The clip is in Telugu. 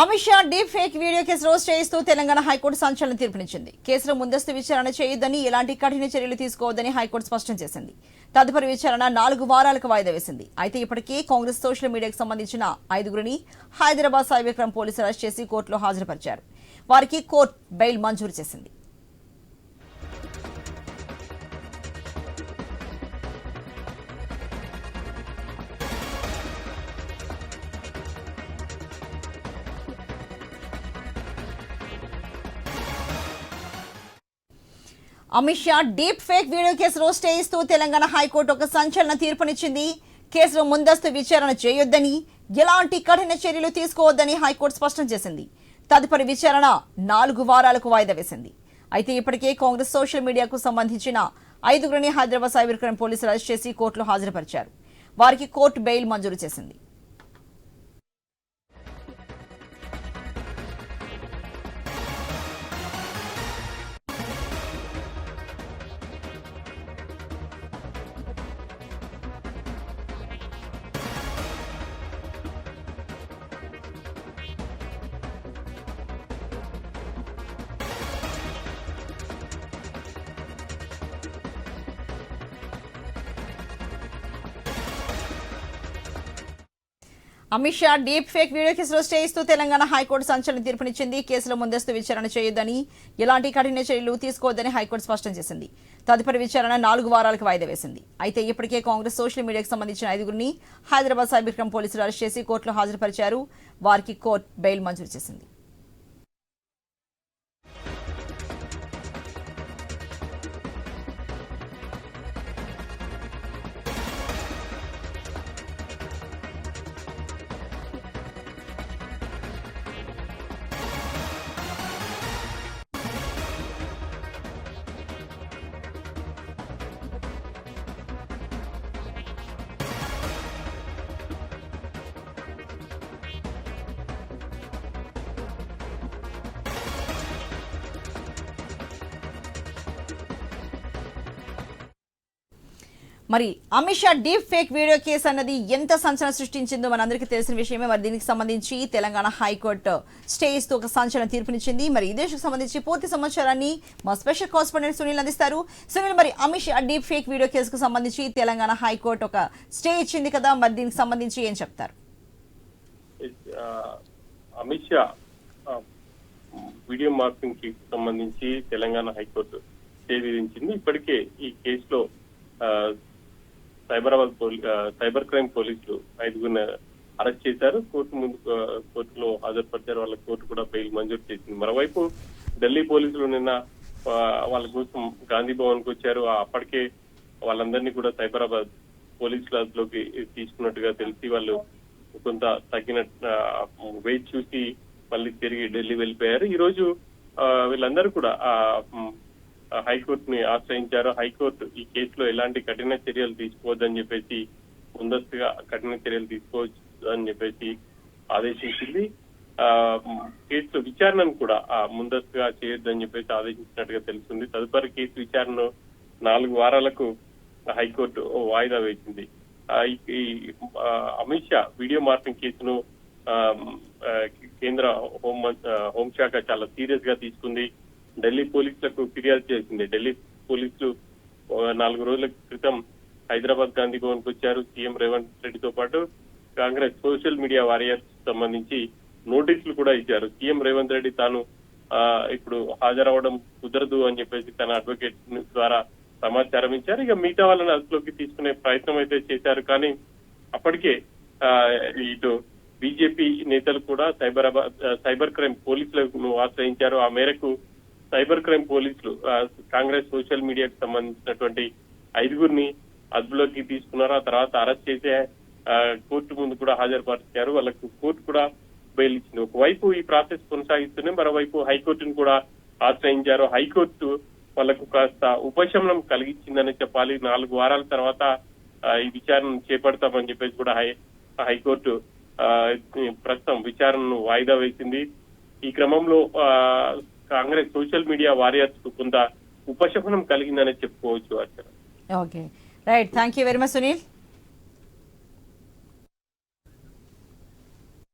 Amit Shah deep fake video కేసులో స్టే ఇస్తూ తెలంగాణ హైకోర్టు సంచలన తీర్పునిచ్చింది. కేసులో ముందస్తు విచారణ చేయొద్దని, ఎలాంటి కఠిన చర్యలు తీసుకోవద్దని హైకోర్టు స్పష్టం చేసింది. తదుపరి విచారణ 4 వారాలకు వాయిదా వేసింది. అయితే ఇప్పటికే కాంగ్రెస్ సోషల్ మీడియాకు సంబంధించిన 5గురిని హైదరాబాద్ సైబర్ క్రైమ్ పోలీసులు అరెస్ట్ చేసి కోర్టులో హాజరుపరిచారు. వారికి కోర్టు బెయిల్ మంజూరు చేసింది. Amit Shah deep fake video కేసులో స్టే ఇస్తూ తెలంగాణ హైకోర్టు ఒక సంచలన తీర్పునిచ్చింది. కేసులో ముందస్తు విచారణ చేయొద్దని, ఎలాంటి కఠిన చర్యలు తీసుకోవద్దని హైకోర్టు స్పష్టం చేసింది. తదుపరి విచారణ 4 వారాలకు వాయిదా వేసింది. అయితే ఇప్పటికే కాంగ్రెస్ సోషల్ మీడియాకు సంబంధించిన 5గురిని హైదరాబాద్ సైబర్ క్రైమ్ పోలీసులు అరెస్ట్ చేసి కోర్టులో హాజరుపరిచారు. వారికి కోర్టు బెయిల్ మంజూరు చేసింది. Amit Shah deep fake video కేసులో స్టే ఇస్తూ తెలంగాణ హైకోర్టు సంచలన తీర్పునిచ్చింది. కేసులో ముందస్తు విచారణ చేయొద్దని, ఎలాంటి కఠిన చర్యలు తీసుకోవద్దని హైకోర్టు స్పష్టం చేసింది. తదుపరి విచారణ 4 వారాలకు వాయిదా వేసింది. అయితే ఇప్పటికే కాంగ్రెస్ సోషల్ మీడియాకు సంబంధించిన 5గురిని హైదరాబాద్ సైబర్ క్రైమ్ పోలీసులు అరెస్ట్ చేసి కోర్టులో హాజరుపరిచారు. వారికి కోర్టు బెయిల్ మంజూరు చేసింది. మరి Amit Shah deep fake video case అన్నది ఎంత సంచలనం సృష్టించిందో మనందరికీ తెలిసిన విషయమే. మరి దీనికి సంబంధించి తెలంగాణ హైకోర్టు స్టే ఇస్తూ ఒక సంచలన తీర్పునిచ్చింది. మరి ఈ దేశకు సంబంధించి పూర్తి సమాచారాన్ని మా స్పెషల్ కరెస్పాండెంట్ సునీల్ అందిస్తారు. సునీల్, మరి Amit Shah deep fake video కేసుకు సంబంధించి తెలంగాణ హైకోర్టు ఒక స్టే ఇచ్చింది కదా, మరి దీనికి సంబంధించి ఏం చెప్తారు? అమిత్ షా వీడియో మార్పింగ్ కేసుకు సంబంధించి తెలంగాణ హైకోర్టు స్టే విధించింది. ఇప్పటికే ఈ కేసులో సైబర్ క్రైమ్ పోలీసులు 5గురిని అరెస్ట్ చేశారు. కోర్టులో హాజరుపరిచారు. వాళ్ళ కోర్టు కూడా బెయిల్ మంజూరు చేసింది. మరోవైపు ఢిల్లీ పోలీసులు నిన్న వాళ్ళ కోసం గాంధీ భవన్ కు వచ్చారు. అప్పటికే వాళ్ళందరినీ కూడా సైబరాబాద్ పోలీసులలోకి తీసుకున్నట్టుగా తెలిసి వాళ్ళు కొంత తగ్గిన వెయిట్ చూసి మళ్ళీ తిరిగి ఢిల్లీ వెళ్ళిపోయారు. ఈ రోజు వీళ్ళందరూ కూడా హైకోర్టుని ఆశ్రయించారు. హైకోర్టు ఈ కేసులో ఎలాంటి కఠిన చర్యలు తీసుకోవద్దని చెప్పేసి, ముందస్తుగా కఠిన చర్యలు తీసుకోవచ్చు అని చెప్పేసి ఆదేశించింది. కేసు విచారణను కూడా ముందస్తుగా చేయొద్దని చెప్పేసి ఆదేశించినట్టుగా తెలుస్తుంది. తదుపరి కేసు విచారణను 4 వారాలకు హైకోర్టు వాయిదా వేసింది. అమిత్ షా వీడియో మార్పింగ్ కేసును కేంద్ర హోంశాఖ చాలా సీరియస్ గా తీసుకుంది. ఢిల్లీ పోలీసులకు ఫిర్యాదు చేసింది. ఢిల్లీ పోలీసులు 4 రోజుల క్రితం హైదరాబాద్ గాంధీ భవన్ కు వచ్చారు. సీఎం రేవంత్ రెడ్డితో పాటు కాంగ్రెస్ సోషల్ మీడియా వారియర్స్ సంబంధించి నోటీసులు కూడా ఇచ్చారు. సీఎం రేవంత్ రెడ్డి తాను ఇప్పుడు హాజరవడం కుదరదు అని చెప్పేసి తన అడ్వకేట్ ద్వారా సమాచారం ఇచ్చారు. ఇక మిగతా వాళ్ళని అదుపులోకి తీసుకునే ప్రయత్నం అయితే చేశారు. కానీ అప్పటికే ఇటు బీజేపీ నేతలు కూడా సైబర్ క్రైమ్ పోలీసులను ఆశ్రయించారు. ఆ మేరకు సైబర్ క్రైమ్ పోలీసులు కాంగ్రెస్ సోషల్ మీడియాకు సంబంధించినటువంటి 5గురిని అదుపులోకి తీసుకున్నారు. ఆ తర్వాత అరెస్ట్ చేసే కోర్టు ముందు కూడా హాజరుపరిచారు. వాళ్ళకు కోర్టు కూడా బెయిల్ ఇచ్చింది. ఒకవైపు ఈ ప్రాసెస్ కొనసాగిస్తూనే మరోవైపు హైకోర్టును కూడా ఆశ్రయించారు. హైకోర్టు వాళ్ళకు కాస్త ఉపశమనం కలిగించిందని చెప్పాలి. 4 వారాల తర్వాత ఈ విచారణ చేపడతామని చెప్పేసి కూడా హైకోర్టు ప్రస్తుతం విచారణను వాయిదా వేసింది. ఈ క్రమంలో కాంగ్రెస్ సోషల్ మీడియా వారియర్స్ కు కొంత ఉపశమనం కలిగిందని చెప్పుకోవచ్చు. Okay, right. Thank you very much Sunil.